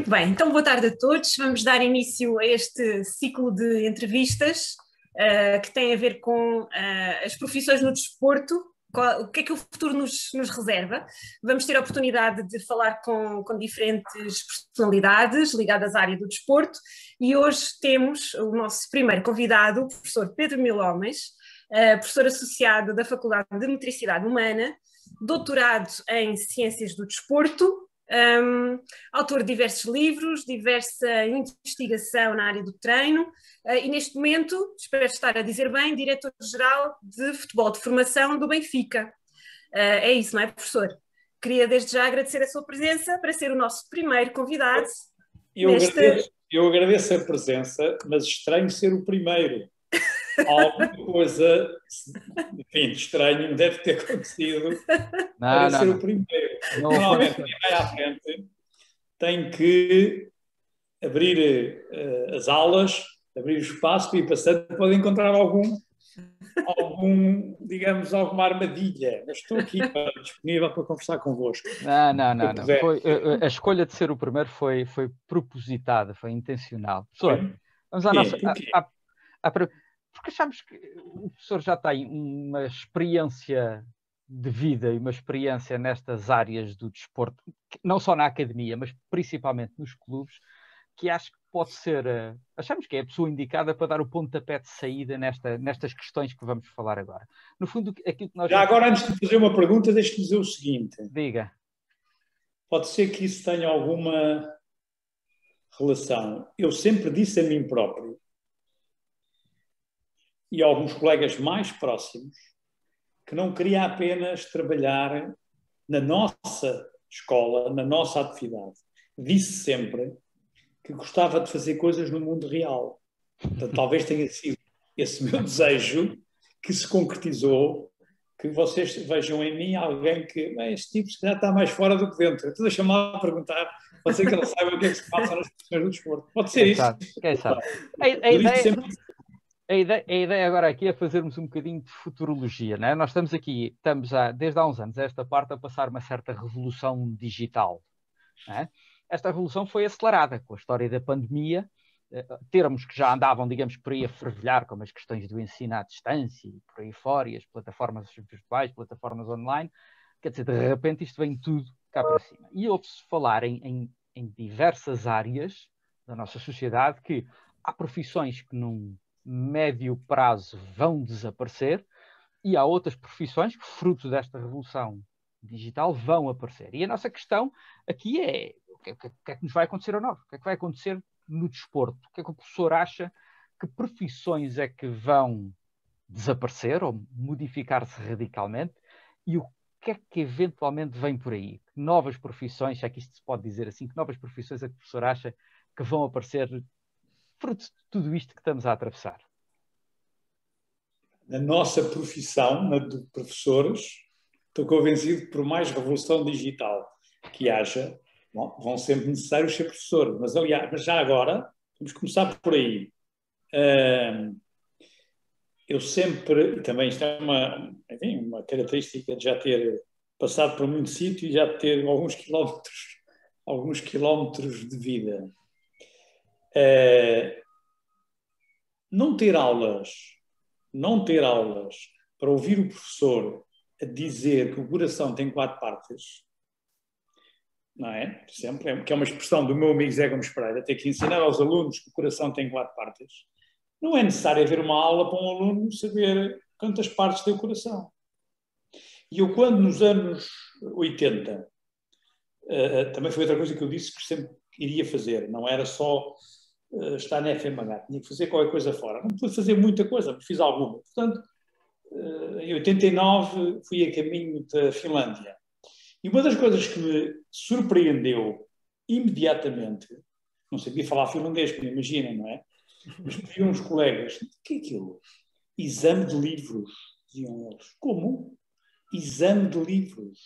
Muito bem, então boa tarde a todos. Vamos dar início a este ciclo de entrevistas que tem a ver com as profissões no desporto. O que é que o futuro nos reserva? Vamos ter a oportunidade de falar com diferentes personalidades ligadas à área do desporto e hoje temos o nosso primeiro convidado, o professor Pedro Milhomens, professor associado da Faculdade de Motricidade Humana, doutorado em Ciências do Desporto, autor de diversos livros, diversa investigação na área do treino e neste momento, espero estar a dizer bem, diretor-geral de futebol de formação do Benfica. É isso, não é, professor? Queria desde já agradecer a sua presença para ser o nosso primeiro convidado. Eu agradeço a presença, mas estranho ser o primeiro. Alguma coisa, enfim, de estranho deve ter acontecido para ser o primeiro. Normalmente, quem vai à frente tem que abrir as aulas, abrir o espaço e ir passando, pode encontrar digamos, alguma armadilha. Mas estou aqui disponível para conversar convosso. Não. A escolha de ser o primeiro foi propositada, foi intencional. Professor, vamos à nossa... Porque achamos que o professor já tem uma experiência de vida e uma experiência nestas áreas do desporto, não só na academia, mas principalmente nos clubes, que acho que pode ser, achamos que é a pessoa indicada para dar o pontapé de saída nestas questões que vamos falar agora. No fundo, aquilo que nós... Já agora, antes de fazer uma pergunta, deixe-me dizer o seguinte. Diga. Pode ser que isso tenha alguma relação. Eu sempre disse a mim próprio e a alguns colegas mais próximos que não queria apenas trabalhar na nossa escola, na nossa atividade. Disse sempre que gostava de fazer coisas no mundo real. Portanto, talvez tenha sido esse meu desejo que se concretizou, que vocês vejam em mim alguém que, este tipo se calhar está mais fora do que dentro. Então deixa-me lá perguntar, pode ser que ele saiba o que é que se passa nas profissões do desporto. Pode ser isso. Quem sabe? A ideia agora aqui é fazermos um bocadinho de futurologia, não é? Nós estamos desde há uns anos, esta parte, a passar uma certa revolução digital. Não é? Esta revolução foi acelerada com a história da pandemia, termos que já andavam, digamos, por aí a fervilhar, como as questões do ensino à distância e por aí fora, e as plataformas virtuais, plataformas online. Quer dizer, de repente isto vem tudo cá para cima. E ouve-se falar em diversas áreas da nossa sociedade que há profissões que num médio prazo vão desaparecer e há outras profissões que, fruto desta revolução digital, vão aparecer. E a nossa questão aqui é o que é que nos vai acontecer a nós? O que é que vai acontecer no desporto? O que é que o professor acha? Que profissões é que vão desaparecer ou modificar-se radicalmente? E o que é que eventualmente vem por aí? Que novas profissões, se é que isto se pode dizer assim, que novas profissões é que o professor acha que vão aparecer fruto de tudo isto que estamos a atravessar? Na nossa profissão, na de professores, estou convencido que por mais revolução digital que haja, vão sempre necessários ser professores. Mas já agora, vamos começar por aí. Eu sempre, também isto é uma característica de já ter passado por muito sítio e já ter alguns quilómetros de vida. Não ter aulas para ouvir o professor a dizer que o coração tem 4 partes, não é? Por exemplo, que é uma expressão do meu amigo Zé Gomes Pereira, ter que ensinar aos alunos que o coração tem 4 partes. Não é necessário haver uma aula para um aluno saber quantas partes tem o coração. E eu, quando nos anos 80, também foi outra coisa que eu disse que sempre iria fazer, não era só estar na FMH, tinha que fazer qualquer coisa fora. Não pude fazer muita coisa, mas fiz alguma. Portanto, em 89 fui a caminho da Finlândia. E uma das coisas que me surpreendeu imediatamente, não sabia falar finlandês, como imaginem, não é? Mas pediam uns colegas, o que é aquilo? Exame de livros, diziam eles. Como? Exame de livros.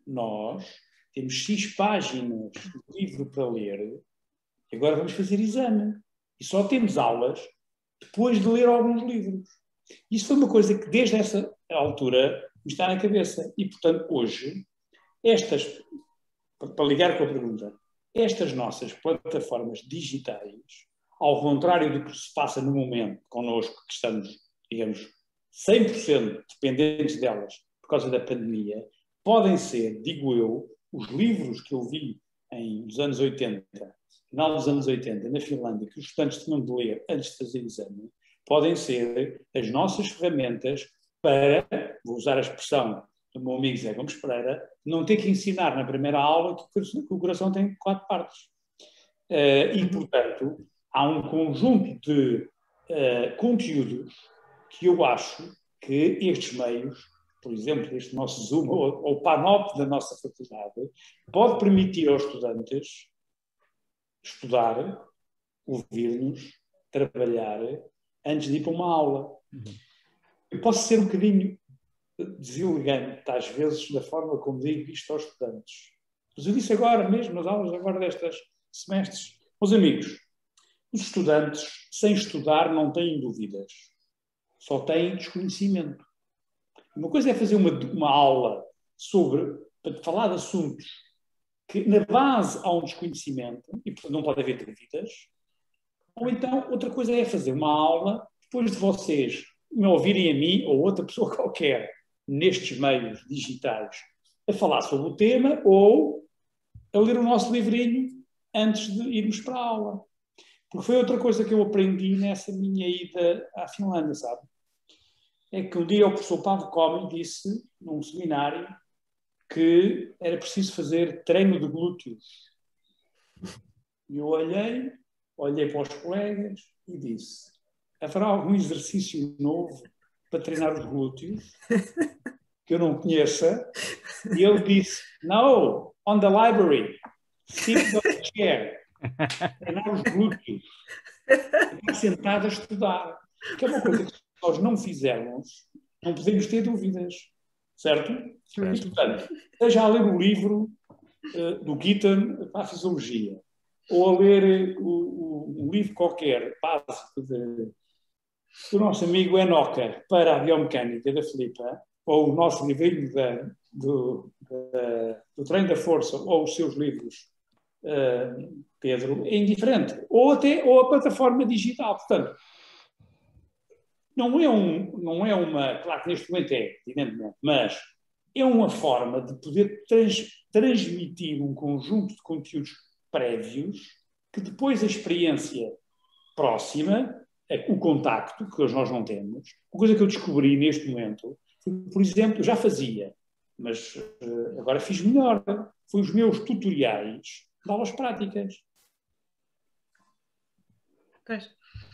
Nós temos 6 páginas de livro para ler, e agora vamos fazer exame. E só temos aulas depois de ler alguns livros. Isso foi uma coisa que, desde essa altura, me está na cabeça. E, portanto, hoje, para ligar com a pergunta, estas nossas plataformas digitais, ao contrário do que se passa no momento connosco, que estamos, digamos, 100% dependentes delas por causa da pandemia, podem ser, digo eu, os livros que eu vi nos anos 80, final dos anos 80, na Finlândia, que os estudantes tinham de ler antes de fazer exame, podem ser as nossas ferramentas para, vou usar a expressão do meu amigo Zé Gomes Pereira, não ter que ensinar na primeira aula que o coração tem 4 partes. E, portanto, há um conjunto de conteúdos que eu acho que estes meios, por exemplo, este nosso Zoom ou o Panop da nossa faculdade, pode permitir aos estudantes estudar, ouvir-nos, trabalhar, antes de ir para uma aula. Eu posso ser um bocadinho deselegante, às vezes, da forma como digo isto aos estudantes. Mas eu disse agora mesmo, nas aulas agora destes semestres. Meus amigos, os estudantes, sem estudar, não têm dúvidas. Só têm desconhecimento. Uma coisa é fazer uma aula para falar de assuntos que, na base, há um desconhecimento e, portanto, não pode haver dúvidas. Ou então, outra coisa é fazer uma aula, depois de vocês me ouvirem a mim ou outra pessoa qualquer nestes meios digitais a falar sobre o tema ou a ler o nosso livrinho antes de irmos para a aula. Porque foi outra coisa que eu aprendi nessa minha ida à Finlândia, sabe? É que um dia o professor Pavo Comi disse, num seminário, que era preciso fazer treino de glúteos. E eu olhei para os colegas e disse: haverá algum exercício novo para treinar os glúteos que eu não conheça? E ele disse: no, on the library, sit on the chair, treinar os glúteos, ficar sentado a estudar. Que é uma coisa que se nós não fizermos, não podemos ter dúvidas, certo? E, portanto, seja a ler o livro do Gitton para a Fisiologia, ou a ler um livro qualquer, básico do nosso amigo Enoca para a biomecânica da Filipa, ou o nosso livrinho do treino da força, ou os seus livros, Pedro, é indiferente. Ou a plataforma digital. Portanto, não é uma, claro que neste momento é, evidentemente, mas é uma forma de poder transmitir um conjunto de conteúdos prévios que depois a experiência próxima, o contacto, que hoje nós não temos, uma coisa que eu descobri neste momento, por exemplo, eu já fazia, mas agora fiz melhor, foi os meus tutoriais de aulas práticas. Pois.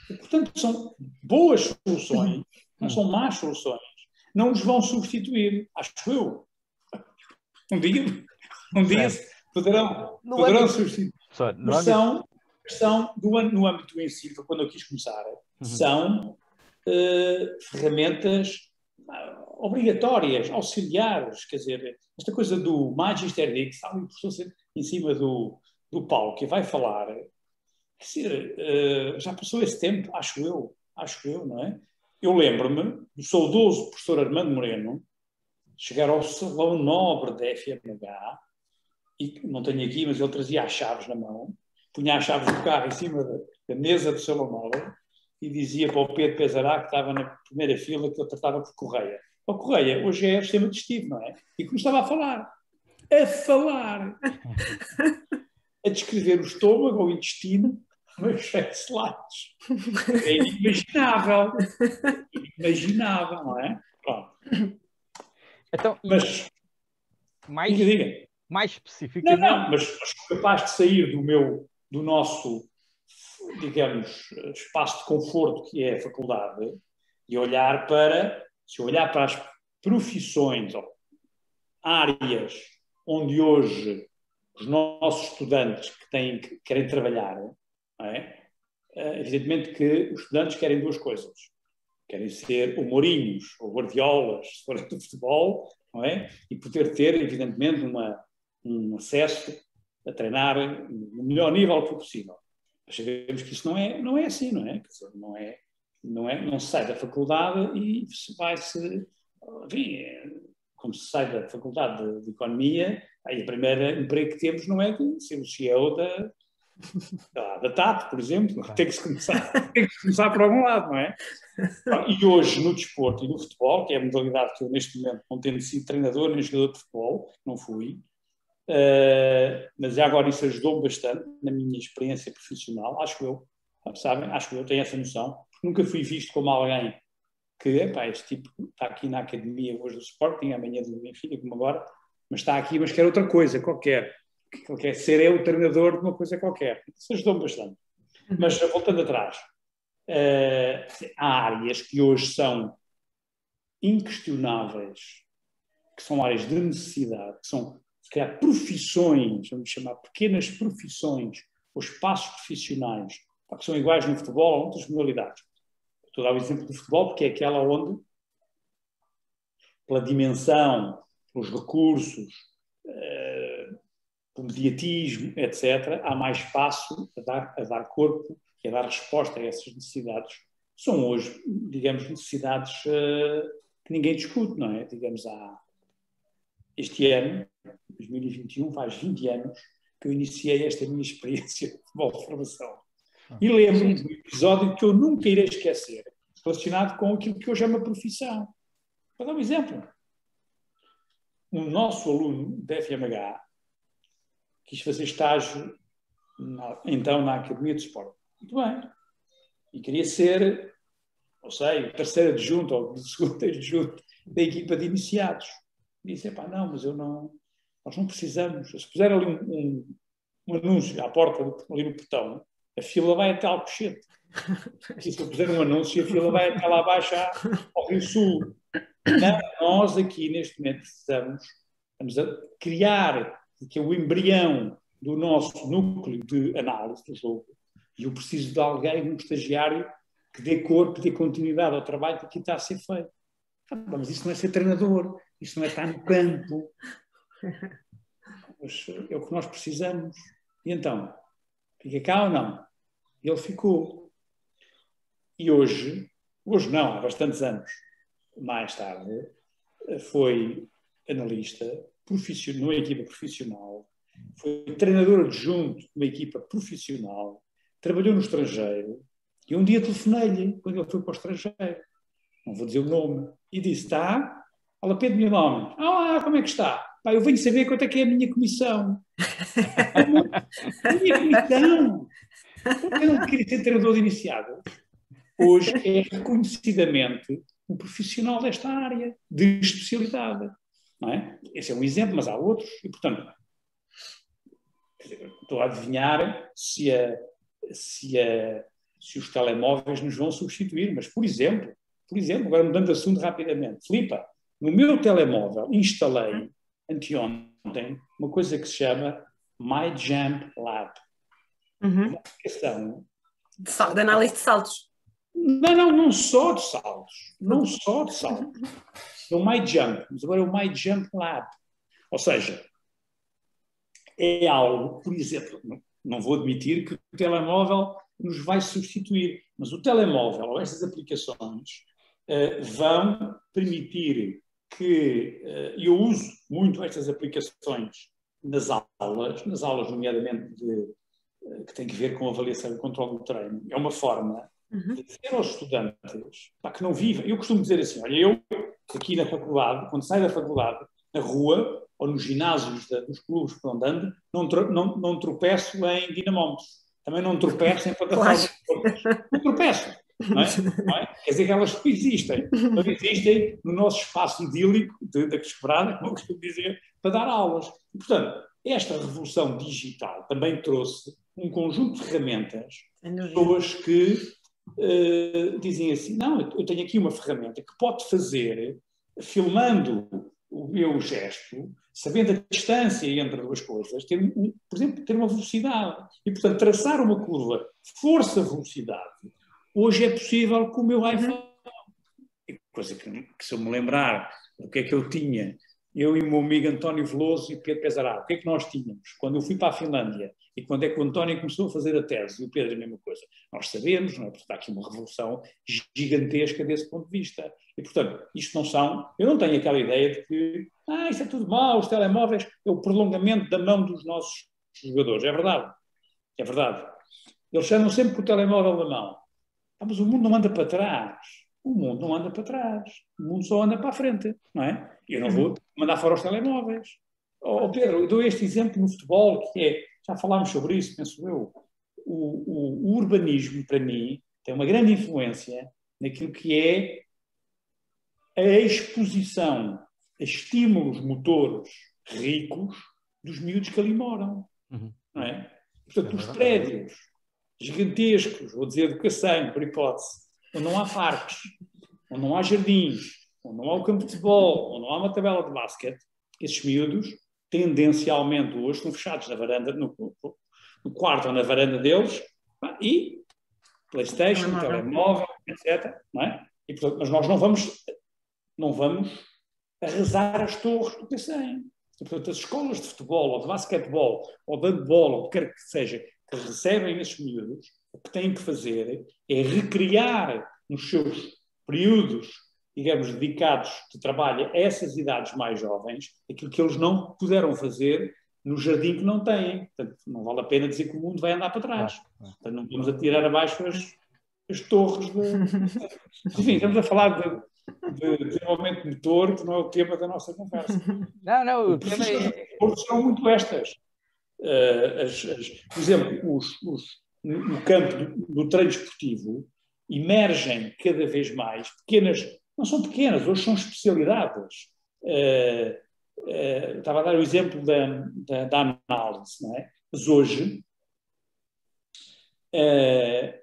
E, portanto, são boas soluções, não são más soluções, não os vão substituir, acho eu. Um dia poderão substituir. Mas são no âmbito do ensino, quando eu quis começar, são ferramentas obrigatórias, auxiliares, quer dizer, esta coisa do Magister Dix, está um professor em cima do palco que vai falar, quer dizer, já passou esse tempo, acho eu, não é? Eu lembro-me do saudoso professor Armando Moreno chegar ao salão nobre da FMH, e não tenho aqui, mas ele trazia as chaves na mão, punha as chaves do carro em cima da mesa do salão nobre e dizia para o Pedro Pesará, que estava na primeira fila, que ele tratava por Correia. O Correia hoje é sistema digestivo, não é? E começava a falar, a descrever o estômago, o intestino, mas sete lados. É inimaginável, não é? Pronto. Então, mas, diga. Mais especificamente... Não, mas sou capaz de sair do nosso, digamos, espaço de conforto que é a faculdade e se eu olhar para as profissões ou áreas onde hoje os nossos estudantes que querem trabalhar, não é? Evidentemente que os estudantes querem duas coisas. Querem ser ou Mourinhos ou Guardiolas, se for do futebol, não é? E poder ter, evidentemente, um acesso a treinar no melhor nível possível. Mas sabemos que isso não é assim, não é? Quer dizer, não se sai da faculdade e vai-se... Enfim, como se sai da faculdade de Economia, Aí o primeiro emprego que temos não é de ser o CEO da TAP, por exemplo. Tem que começar por algum lado, não é? E hoje, no desporto e no futebol, que é a modalidade que eu neste momento, não tendo sido treinador nem jogador de futebol, não fui, mas já agora isso ajudou-me bastante na minha experiência profissional, acho eu, sabem? Acho que eu tenho essa noção, porque nunca fui visto como alguém que, este tipo está aqui na academia hoje do Sporting, amanhã do Benfica, como agora, mas está aqui, mas quer outra coisa qualquer. Que ele quer ser o treinador de uma coisa qualquer. Isso ajudou-me bastante. Mas, voltando atrás, há áreas que hoje são inquestionáveis, que são áreas de necessidade, que são, se calhar, profissões, vamos chamar pequenas profissões, ou espaços profissionais, que são iguais no futebol ou outras modalidades. Estou a dar o exemplo do futebol, porque é aquela onde, pela dimensão, pelos recursos, pelo mediatismo, etc., há mais espaço a dar corpo e a dar resposta a essas necessidades. São hoje, digamos, necessidades que ninguém discute, não é? Digamos, este ano, 2021, faz 20 anos que eu iniciei esta minha experiência de futebol de formação. E lembro-me de um episódio que eu nunca irei esquecer, relacionado com aquilo que hoje é uma profissão. Vou dar um exemplo. Um nosso aluno da FMH quis fazer estágio, então, na Academia de Esporte. Muito bem. E queria ser, não sei, o terceiro adjunto ou o segundo adjunto da equipa de iniciados. E disse, não, mas nós não precisamos. Se puser ali um anúncio à porta, ali no portão, a fila vai até Alcochete. E se eu puser um anúncio, a fila vai até lá abaixo ao Rio Sul. Não, nós aqui, neste momento, estamos a criar que é o embrião do nosso núcleo de análise do jogo. E eu preciso de alguém, um estagiário, que dê corpo, que dê continuidade ao trabalho que aqui está a ser feito. Mas isso não é ser treinador, isso não é estar no campo. Mas é o que nós precisamos. E então, fica cá ou não? Ele ficou. E hoje não, há bastantes anos, mais tarde, foi analista, numa equipa profissional, foi treinador adjunto de uma equipa profissional, trabalhou no estrangeiro, e um dia telefonei-lhe, quando ele foi para o estrangeiro, não vou dizer o nome, e disse, está? Olá, Pedro, meu nome. Como é que está? Eu venho saber quanto é que é a minha comissão. A minha comissão? Eu não queria ser treinador de iniciados. Hoje é reconhecidamente um profissional desta área, de especialidade. Não é? Esse é um exemplo, mas há outros. E, portanto, estou a adivinhar se os telemóveis nos vão substituir. Mas, por exemplo, agora mudando de assunto rapidamente, Filipa, no meu telemóvel instalei, anteontem, uma coisa que se chama My Jump Lab. Uma aplicação de análise de saltos. Não só de saltos. Não só de saltos. É o My Jump, mas agora é o My Jump Lab. Ou seja, é algo, por exemplo, não vou admitir que o telemóvel nos vai substituir, mas o telemóvel ou estas aplicações vão permitir que eu uso muito estas aplicações nas aulas nomeadamente que tem que ver com avaliação e controle do treino. É uma forma de dizer aos estudantes que não vivem. Eu costumo dizer assim, olha, eu aqui na faculdade, quando saio da faculdade, na rua ou nos ginásios dos clubes por onde ando, não tropeço em dinamómetros. Também não tropeço em plataformas de corpos. Não tropeço. Não é? Quer dizer que elas não existem. Não existem no nosso espaço idílico da quebrada, como eu costumo dizer, para dar aulas. E, portanto, esta revolução digital também trouxe um conjunto de ferramentas, pessoas que dizem assim, não, eu tenho aqui uma ferramenta que pode fazer, filmando o meu gesto, sabendo a distância entre duas coisas, por exemplo, ter uma velocidade. E, portanto, traçar uma curva força-velocidade, hoje é possível com o meu iPhone. Coisa que se eu me lembrar do que é que eu tinha eu e o meu amigo António Veloso e Pedro Pesará, o que é que nós tínhamos? Quando eu fui para a Finlândia e quando é que o António começou a fazer a tese e o Pedro a mesma coisa, nós sabemos, não é? Porque está aqui uma revolução gigantesca desse ponto de vista. E, portanto, isto não são... Eu não tenho aquela ideia de que isto é tudo mau, os telemóveis é o prolongamento da mão dos nossos jogadores. É verdade. É verdade. Eles chamam sempre por telemóvel da mão. Mas o mundo não anda para trás. O mundo não anda para trás. O mundo só anda para a frente, não é? Eu não vou mandar fora os telemóveis. Pedro, eu dou este exemplo no futebol, que é, já falámos sobre isso, penso eu, o urbanismo, para mim, tem uma grande influência naquilo que é a exposição a estímulos motores ricos dos miúdos que ali moram, não é? Portanto, os prédios gigantescos, vou dizer do Cacém, por hipótese, onde não há parques, onde não há jardins, onde não há o campo de futebol, onde não há uma tabela de basquete, esses miúdos, tendencialmente hoje, estão fechados na varanda, no quarto ou na varanda deles, e PlayStation, telemóvel, etc. Não é? E, portanto, mas nós não vamos arrasar as torres do Cacém. Portanto, as escolas de futebol, ou de basquetebol, ou de handball, ou o que quer que seja, que recebem esses miúdos, o que têm que fazer é recriar nos seus períodos, digamos, dedicados de trabalho a essas idades mais jovens, aquilo que eles não puderam fazer no jardim que não têm. Portanto, não vale a pena dizer que o mundo vai andar para trás. Portanto, não vamos atirar abaixo as torres de... Enfim, estamos a falar de desenvolvimento de motor, que não é o tema da nossa conversa. Não, o tema é... São muito estas. Por exemplo, no campo do treino esportivo, emergem cada vez mais pequenas, não são pequenas, hoje são especialidades. Estava a dar o exemplo da análise, não é? Mas hoje, a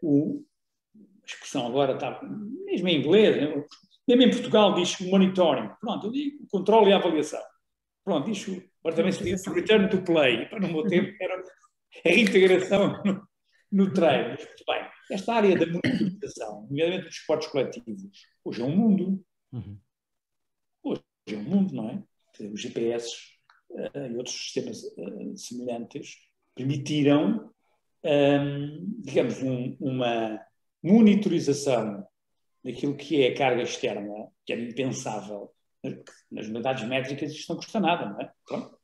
expressão agora está, mesmo em inglês, mesmo em Portugal diz monitoring, pronto, eu digo controle e avaliação. Pronto, diz, agora também se diz return to play, para no meu tempo era a reintegração no treino. Mas, muito bem, esta área da monitorização, nomeadamente dos esportes coletivos, hoje é um mundo. Hoje é um mundo, não é? Os GPS e outros sistemas semelhantes permitiram, digamos, uma monitorização daquilo que é a carga externa, que era impensável. Nas unidades métricas isto não custa nada, não é? Pronto.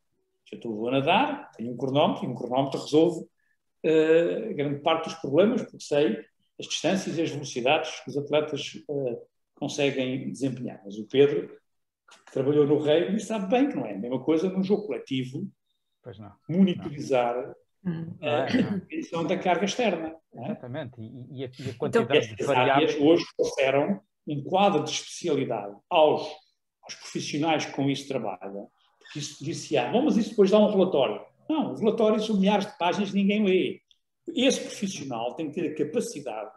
Se eu estou a nadar, tenho um cronómetro, e um cronómetro resolve grande parte dos problemas, porque sei as distâncias e as velocidades que os atletas conseguem desempenhar. Mas o Pedro, que trabalhou no Rei, sabe bem que não é a mesma coisa num jogo coletivo, monitorizar a medição da carga externa. Exatamente. E a quantidade de variáveis hoje oferem um quadro de especialidade aos profissionais que com isso trabalham, porque isso disse-se, bom, mas isso depois dá um relatório. Não, os relatórios são milhares de páginas e ninguém lê. Esse profissional tem que ter a capacidade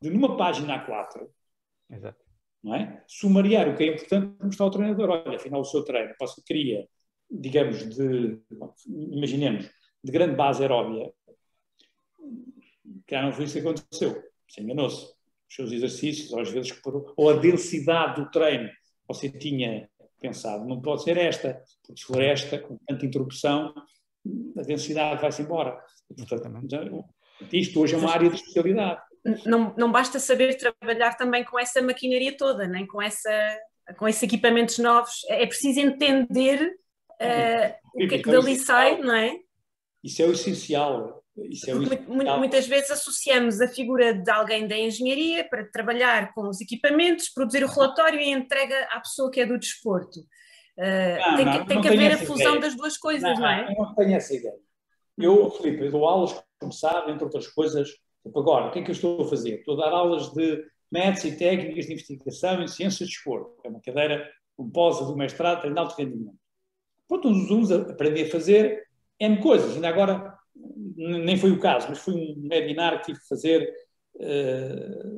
de, numa página A4, exato, não é? Sumariar o que é importante mostrar ao treinador. Olha, afinal, o seu treino queria, digamos, imaginemos, de grande base aeróbia, que não foi isso que aconteceu. Se enganou-se. Os seus exercícios, ou às vezes, ou a densidade do treino que você tinha pensado, não pode ser esta, porque se for esta, com tanta interrupção, a densidade vai-se embora. Portanto, isto hoje é uma área de especialidade. Não basta saber trabalhar também com essa maquinaria toda, nem com esses equipamentos novos. É preciso entender o que é que dali sai, não é? Isso é o essencial. Muitas vezes associamos a figura de alguém da engenharia para trabalhar com os equipamentos, produzir o relatório e entrega à pessoa que é do desporto. Tem que haver a fusão das duas coisas, não é? Eu não tenho essa ideia. Filipe, eu dou aulas, como sabe, entre outras coisas. Agora, o que é que eu estou a fazer? Estou a dar aulas de métodos e técnicas de investigação em ciências de desporto. É uma cadeira composta do mestrado em alto rendimento. Pronto, os alunos aprendem a fazer N coisas. Ainda agora, nem foi o caso, mas foi um webinar que tive que fazer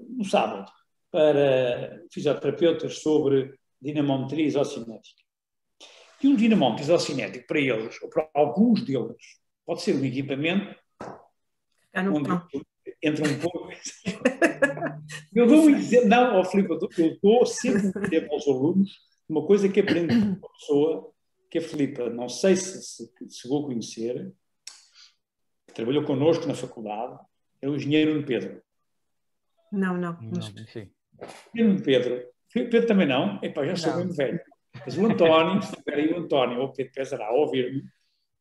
no sábado para fisioterapeutas sobre dinamometria isocinética. E um dinamómetro isocinético, para eles, ou para alguns deles, pode ser um equipamento onde entra um pouco... Eu dou um exemplo... Não, Filipe, eu dou sempre um exemplo aos alunos de uma coisa que aprendi com uma pessoa que a Filipa, não sei se chegou a conhecer, que trabalhou connosco na faculdade, é o engenheiro Nuno Pedro. Não. Sim. Nuno Pedro. Pedro também não? Epá, já sou mesmo velho. Mas o António, se tiver aí o António ou o Pedro Pesará a ouvir-me,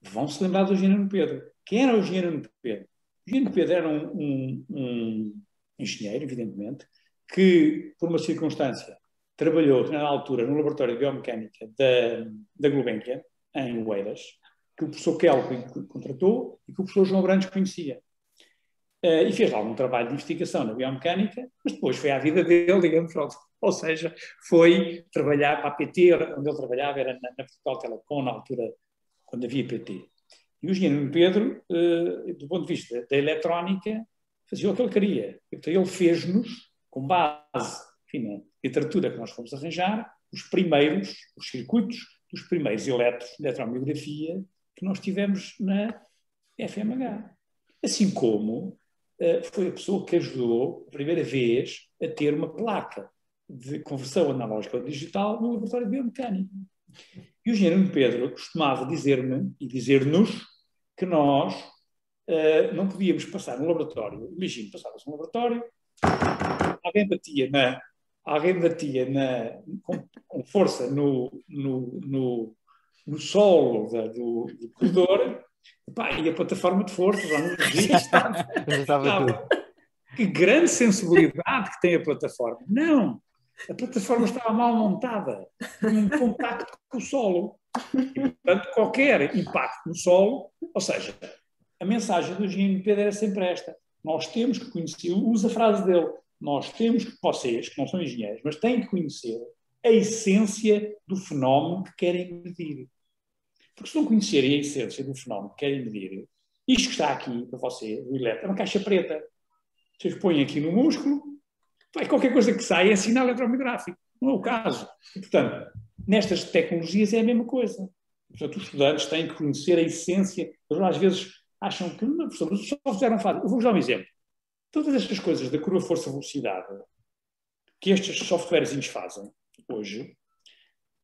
vão se lembrar do engenheiro Nuno Pedro. Quem era o engenheiro Nuno Pedro? O engenheiro Nuno Pedro era um engenheiro, evidentemente, que, por uma circunstância, trabalhou, na altura, no laboratório de biomecânica da Gulbenkian, em Oeiras, que o professor Kelvin contratou e que o professor João Brandes conhecia. E fez lá um trabalho de investigação na biomecânica, mas depois foi à vida dele, digamos, ou seja, foi trabalhar para a PT, onde ele trabalhava era na Portugal Telecom, na altura, quando havia PT. E o engenheiro Pedro, do ponto de vista da eletrónica, fazia o que ele queria. Então ele fez-nos, com base, enfim, na literatura que nós fomos arranjar, os circuitos dos primeiros eletros de eletromiografia que nós tivemos na FMH. Assim como foi a pessoa que ajudou, a primeira vez, a ter uma placa de conversão analógica ao digital no laboratório de biomecânica. E o engenheiro Pedro costumava dizer-me e dizer-nos que nós não podíamos passar no laboratório. Imagina, passava-se no laboratório, alguém batia com força no solo do corredor, e a plataforma de força já no registro. Que grande sensibilidade que tem a plataforma. Não, a plataforma estava mal montada, em contacto com o solo. E, portanto, qualquer impacto no solo, ou seja, a mensagem do engenheiro Pedro era sempre esta: nós temos que conhecer, usa a frase dele, nós temos que, vocês, que não são engenheiros, mas têm que conhecer a essência do fenómeno que querem medir. Porque se não conhecerem a essência do fenómeno que querem medir, isto que está aqui para você, o eletro, é uma caixa preta. Vocês põem aqui no músculo, qualquer coisa que saia é sinal eletromiográfico. Não é o caso. E, portanto, nestas tecnologias é a mesma coisa. Portanto, os estudantes têm que conhecer a essência. Eles às vezes acham que não, professor, mas só fizeram fácil. Eu vou-vos dar um exemplo. Todas estas coisas da curva força-velocidade que estes softwares fazem hoje,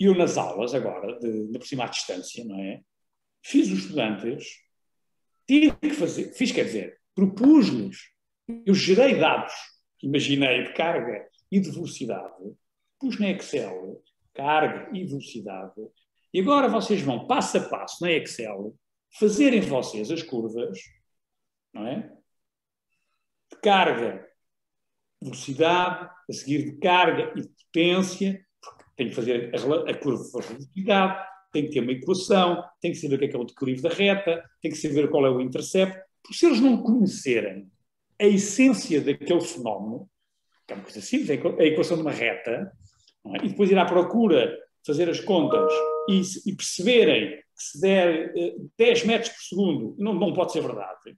eu nas aulas agora, de aproximar a distância, não é? Fiz os estudantes, tive que fazer, quer dizer, propus-lhes, eu gerei dados, imaginei de carga e de velocidade, pus na Excel carga e velocidade, e agora vocês vão passo a passo na Excel fazerem vocês as curvas, não é? De carga, velocidade, a seguir de carga e de potência, porque tem que fazer a curva de força de velocidade, tem que ter uma equação, tem que saber o que é o declive da reta, tem que saber qual é o intercepto, porque se eles não conhecerem a essência daquele fenómeno, que é uma coisa simples, é a equação de uma reta, não é? E depois ir à procura, fazer as contas e perceberem que se der 10 metros por segundo, não pode ser verdade.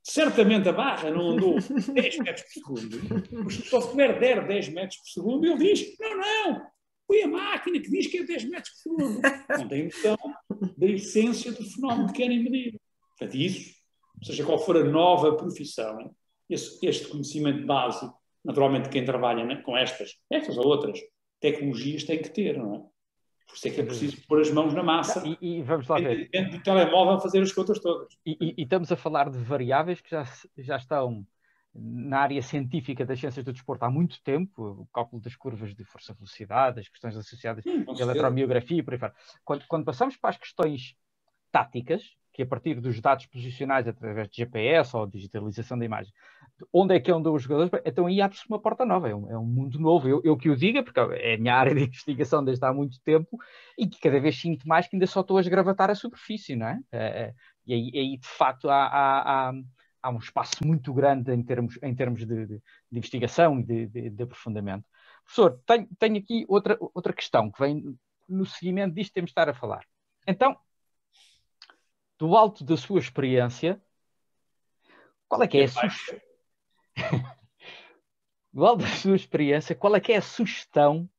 Certamente a barra não andou 10 metros por segundo, mas se o software der 10 metros por segundo, ele diz, não, foi a máquina que diz que é 10 metros por segundo. Não tem noção da essência do fenómeno que querem medir. Portanto, isso, seja qual for a nova profissão, este conhecimento básico, naturalmente quem trabalha com estas ou outras tecnologias tem que ter, não é? Por isso é que é preciso pôr as mãos na massa e vamos lá ver. Dentro do telemóvel fazer as contas todas. E estamos a falar de variáveis que já estão na área científica das ciências do desporto há muito tempo, o cálculo das curvas de força-velocidade, as questões associadas à eletromiografia e por aí fora. Quando passamos para as questões táticas, que a partir dos dados posicionais através de GPS ou digitalização da imagem, onde é que andam os jogadores, então aí abre-se uma porta nova, é um mundo novo. Eu que o diga, porque é a minha área de investigação desde há muito tempo, e que cada vez sinto mais que ainda só estou a esgravatar a superfície, não é? E aí de facto há um espaço muito grande em termos de investigação e de aprofundamento. Professor, tenho aqui outra questão que vem no seguimento disto que temos de estar a falar. Então, do alto da sua experiência, qual é que é do alto da sua experiência, qual é que é a sugestão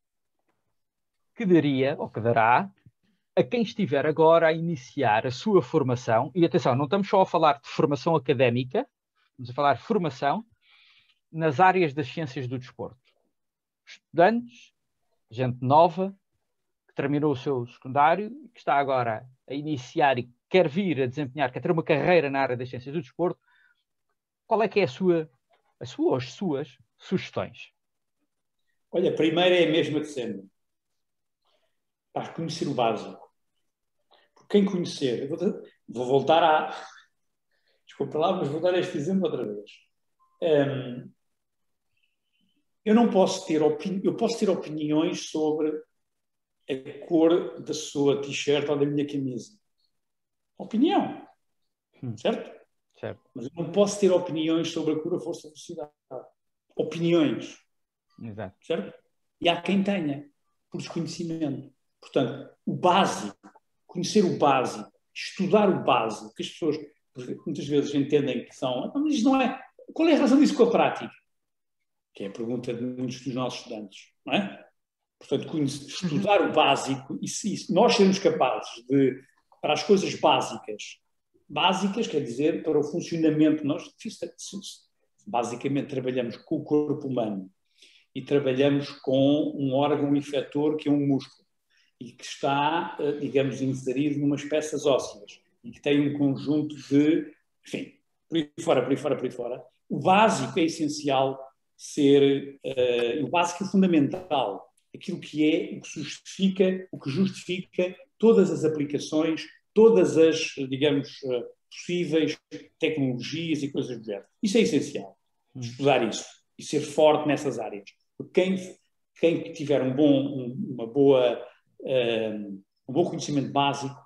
que daria, ou que dará, a quem estiver agora a iniciar a sua formação? E atenção, não estamos só a falar de formação académica, estamos a falar de formação nas áreas das ciências do desporto. Estudantes, gente nova, que que terminou o seu secundário, que está agora a iniciar e quer vir a desempenhar, quer ter uma carreira na área das ciências do desporto, qual é que é a sua ou as suas sugestões? Olha, a primeira é a mesma de sempre. Para conhecer o básico. Porque quem conhecer... Vou voltar a... Desculpa lá, mas vou dar este exemplo outra vez. Eu não posso ter eu posso ter opiniões sobre a cor da sua t-shirt ou da minha camisa. Opinião. Certo? Certo. Mas eu não posso ter opiniões sobre a cor, a força, a velocidade. Opiniões. Exato. Certo? E há quem tenha, por desconhecimento. Portanto, o básico, conhecer o básico, estudar o básico, que as pessoas muitas vezes entendem que são... Mas não é... Qual é a razão disso com a prática? Que é a pergunta de muitos dos nossos estudantes, não é? Portanto, estudar o básico e se nós sermos capazes de, para as coisas básicas quer dizer, para o funcionamento, nós basicamente trabalhamos com o corpo humano e trabalhamos com um órgão efetor que é um músculo e que está, digamos, inserido numas peças ósseas e que tem um conjunto de, enfim, por aí fora. O básico é essencial ser, o básico é fundamental, aquilo que é, o que justifica todas as aplicações, todas as, digamos, possíveis tecnologias e coisas do género. Isso é essencial, estudar isso e ser forte nessas áreas. Porque quem tiver um bom conhecimento básico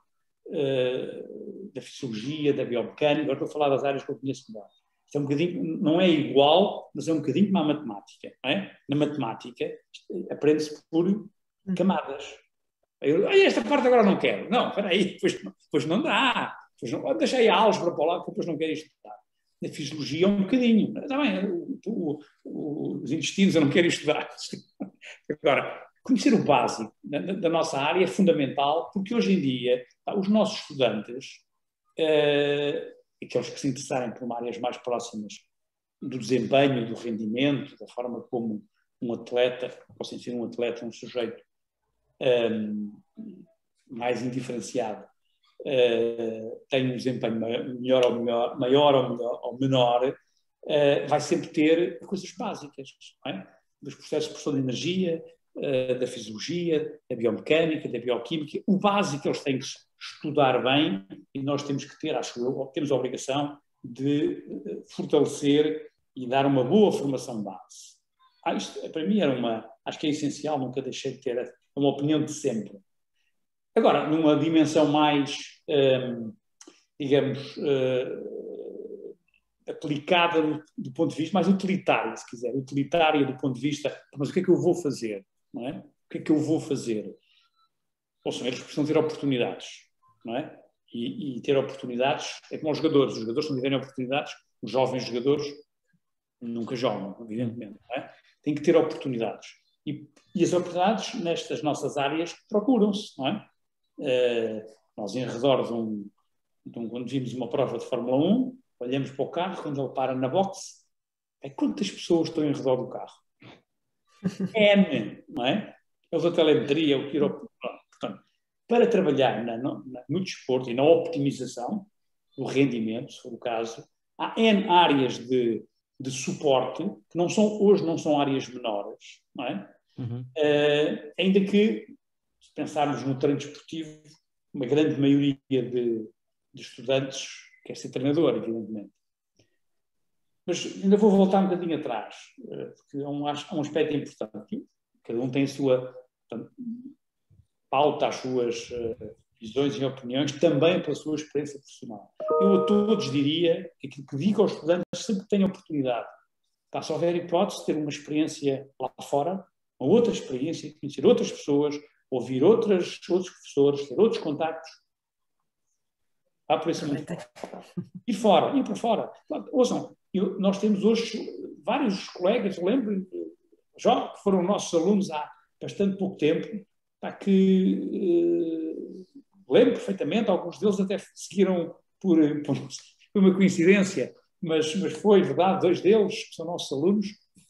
da fisiologia, da biomecânica, agora estou a falar das áreas que eu conheço melhor. É um bocadinho, não é igual, mas é um bocadinho como a matemática. Não é? Na matemática, aprende-se por camadas. Esta parte agora não quero. Não, espera aí, depois não dá. Deixei a álgebra para lá, porque depois não quero estudar. Na fisiologia é um bocadinho. Está bem, os intestinos eu não quero estudar. Agora, conhecer o básico da nossa área é fundamental, porque hoje em dia os nossos estudantes, aqueles que se interessarem por áreas mais próximas do desempenho, do rendimento, da forma como um atleta, posso ser um atleta, um sujeito mais indiferenciado, tem um desempenho maior ou menor, vai sempre ter coisas básicas, não é? Dos processos de produção de energia, da fisiologia, da biomecânica, da bioquímica. O básico eles têm que estudar bem e nós temos que ter, acho eu, temos a obrigação de fortalecer e dar uma boa formação base. Isto, para mim, acho que é essencial, nunca deixei de ter uma opinião de sempre. Agora, numa dimensão mais, digamos, aplicada do ponto de vista, mais utilitária, se quiser, utilitária do ponto de vista, mas o que é que eu vou fazer? Não é? O que é que eu vou fazer? Ou seja, eles precisam ter oportunidades, não é? E ter oportunidades é como os jogadores se não tiverem oportunidades, os jovens jogadores nunca jogam, evidentemente, não é? Têm que ter oportunidades. E as oportunidades nestas nossas áreas procuram-se, não é? Nós, em redor quando vimos uma prova de Fórmula 1, olhamos para o carro, quando ele para na boxe, quantas pessoas estão em redor do carro? N, não é? Eles a telemetria, o quiroprático. Portanto, para trabalhar no desporto e na optimização do rendimento, se for o caso, há N áreas de suporte que hoje não são áreas menores, não é? Ainda que, se pensarmos no treino desportivo, uma grande maioria de estudantes quer ser treinador, evidentemente. Mas ainda vou voltar um bocadinho atrás, porque há um aspecto importante. Cada um tem a sua pauta, as suas visões e opiniões, também pela sua experiência profissional. Eu a todos diria que aquilo que digo aos estudantes sempre que tenham oportunidade, se houver hipótese de ter uma experiência lá fora, uma outra experiência, conhecer outras pessoas, ouvir outros professores, ter outros contactos, por esse mundo. Ir para fora. Ouçam, nós temos hoje vários colegas, lembro, já que foram nossos alunos há bastante pouco tempo, que lembro perfeitamente, alguns deles até seguiram por uma coincidência, mas foi verdade, 2 deles, que são nossos alunos,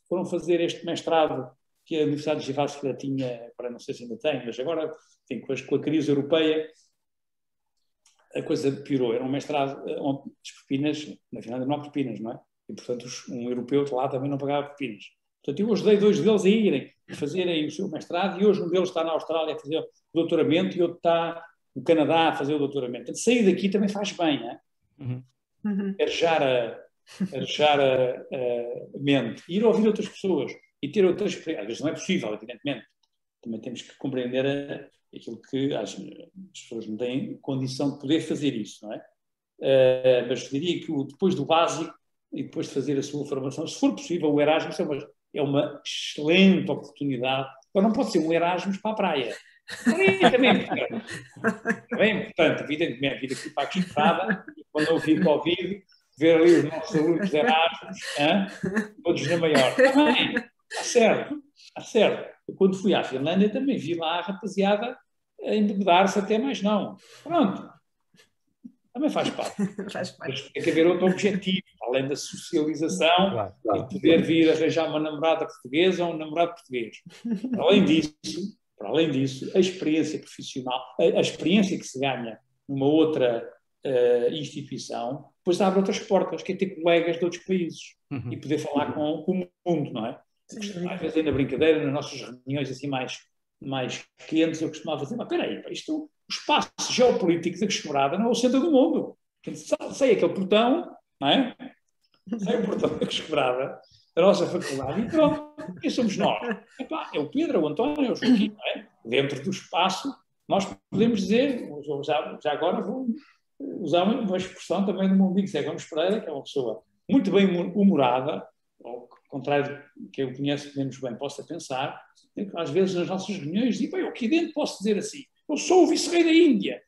foram fazer este mestrado que a Universidade de Jyväskylä tinha, para não sei se ainda tem, mas agora tem, com a crise europeia, a coisa piorou. Era um mestrado onde as propinas, na Finlândia não há propinas, não é? E, portanto, um europeu de lá também não pagava propinas. Portanto, eu ajudei 2 deles a irem, a fazerem o seu mestrado, e hoje um deles está na Austrália a fazer o doutoramento e outro está no Canadá a fazer o doutoramento. Portanto, sair daqui também faz bem, não é? Arejar a mente, ir ouvir outras pessoas e ter outras experiências. Às vezes não é possível, evidentemente. Também temos que compreender aquilo que as pessoas não têm condição de poder fazer isso, não é? Mas diria que depois do básico e depois de fazer a sua formação, se for possível, o Erasmus é uma excelente oportunidade. Agora, não pode ser um Erasmus para a praia. Também é importante, evidentemente, vir aqui para a Quintada, quando houve Covid, ver ali os nossos alunos de Erasmus, todos na maior. Também, está certo. Eu, quando fui à Finlândia, também vi lá a rapaziada a embebedar-se até mais não. Pronto. Também faz parte. Mas tem que haver outro objetivo, além da socialização, e poder vir arranjar uma namorada portuguesa ou um namorado português. Para além disso, a experiência profissional, a experiência que se ganha numa outra instituição, depois abre outras portas, que é ter colegas de outros países e poder falar com o mundo, não é? Às vezes, na brincadeira, nas nossas reuniões assim mais quentes, eu costumava dizer, mas espera aí, o espaço geopolítico da Queixo-Morada não é o centro do mundo. Sai aquele portão, não é? Sai o portão da Queixo-Morada, da nossa faculdade, e pronto, quem somos nós? É o Pedro, é o António, é o Joaquim, não é? Dentro do espaço, nós podemos dizer, já agora vou usar uma expressão também do meu amigo Zé Gomes Pereira, que é uma pessoa muito bem humorada, ao contrário do que eu conheço menos bem possa pensar, às vezes nas nossas reuniões dizem, bem, eu aqui dentro posso dizer assim, eu sou o vice-rei da Índia,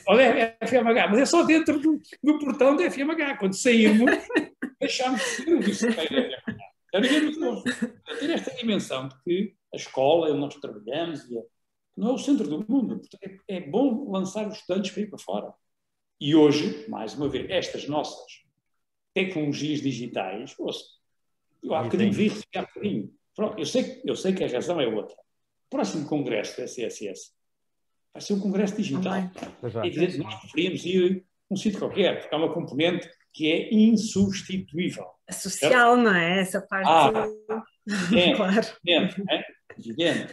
Olha, é FMH, mas é só dentro do portão da FMH. Quando sairmos, deixamos de ser o vice-rei da FMH. Já ninguém nos ouve. Ter esta dimensão de que a escola, onde nós trabalhamos, não é o centro do mundo. Portanto, é bom lançar os estudantes para ir para fora. E hoje, mais uma vez, estas nossas tecnologias digitais, eu há bocadinho vi, há bocadinho. Pronto, eu sei que a razão é outra. O próximo congresso da SSS vai ser um congresso digital. É evidente que nós preferimos ir a um sítio qualquer, porque há uma componente que é insubstituível. A social, não é? Essa parte. Claro. Evidente.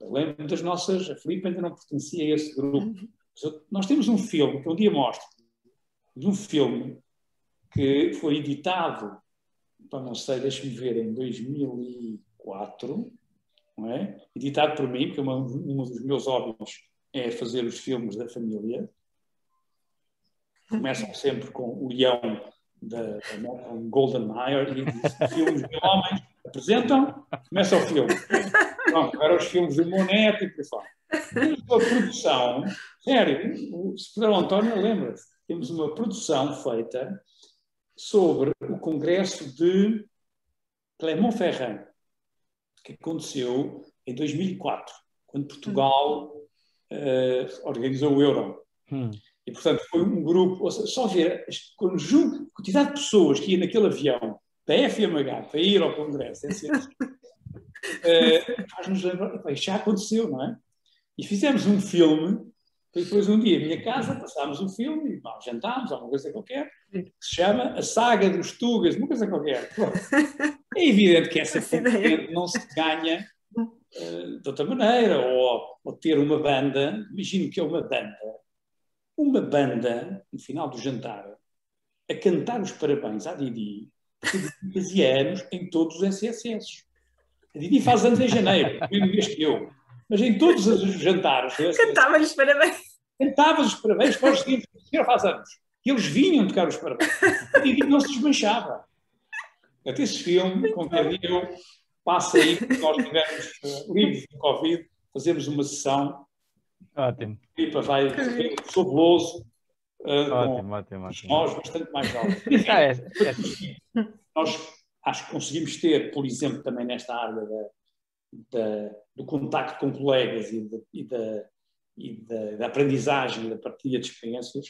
Eu lembro das nossas. A Filipe ainda não pertencia a esse grupo. Nós temos um filme, que um dia mostro, de um filme que foi editado, não sei, deixe-me ver, em 2004. Não é? Editado por mim, porque um dos meus hobbies é fazer os filmes da família. Começam sempre com o leão da Golden Mayer e diz, filmes de homens apresentam, começa o filme. Pronto, agora os filmes do Moneto e por aí fora. Temos uma produção, sério, o Pedro António lembra-se, temos uma produção feita sobre o congresso de Clermont-Ferrand, que aconteceu em 2004, quando Portugal organizou o Euro. E, portanto, foi um grupo, só ver a quantidade de pessoas que ia naquele avião da FMH para ir ao Congresso, faz-nos lembrar, já aconteceu, não é? E fizemos um filme, e depois um dia, em minha casa, passámos um filme, e jantámos, alguma coisa qualquer, que se chama A Saga dos Tugas, uma coisa qualquer. É evidente que essa componente não se ganha de outra maneira, ou ter uma banda, imagino que é uma banda, no final do jantar, a cantar os parabéns à Didi, porque Didi fazia anos em todos os SSS. A Didi faz anos em janeiro, mesmo mês que eu, mas em todos os jantares. Cantava-lhes parabéns. Cantava-lhes os parabéns para os seguintes, a senhora faz anos. E eles vinham tocar os parabéns. A Didi não se desmanchava. Até esse filme, com que eu passo aí, que nós tivemos livres de Covid, fazemos uma sessão. Ótimo. E vai fabuloso. Ótimo. Nós bastante mais jovens. Nós acho que conseguimos ter, por exemplo, também nesta área do contacto com colegas e da aprendizagem, da partilha de experiências,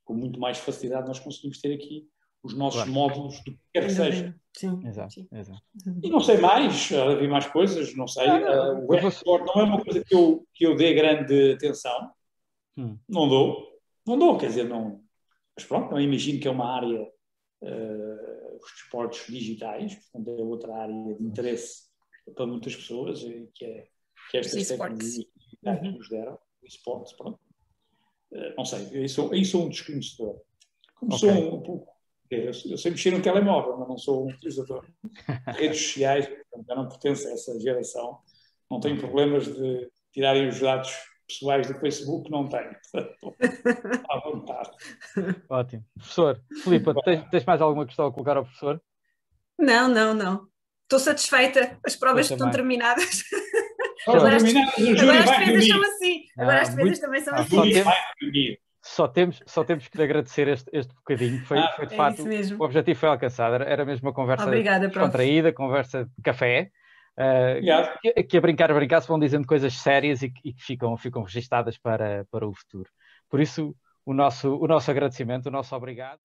com muito mais facilidade nós conseguimos ter aqui os nossos Claro. módulos do que quer que seja. Sim. Exato, Sim. exato. E não sei mais, havia mais coisas, não sei. Não, O e-sport não é uma coisa que eu dê grande atenção. Não dou, quer dizer, não. Mas pronto, não imagino que é uma área, os desportos digitais, portanto é outra área de interesse para muitas pessoas, que é estas tecnologias digitais que nos deram, o esportes, pronto. Não sei, eu sou um desconhecedor. Como sou um pouco. Eu sei mexer no telemóvel, mas não sou um utilizador de redes sociais, portanto, eu não pertenço a essa geração. Não tenho problemas de tirarem os dados pessoais do Facebook, não tenho. Portanto, à vontade. Ótimo. Professor, Filipa, tens mais alguma questão a colocar ao professor? Não. Estou satisfeita. As provas estão terminadas. Agora as defesas são assim. Agora as defesas também são assim. Só temos que lhe agradecer este bocadinho. Foi de facto, o objetivo foi alcançado. Era mesmo uma conversa descontraída, conversa de café. Que a brincar se vão dizendo coisas sérias e que ficam registadas para o futuro. Por isso, o nosso agradecimento, o nosso obrigado.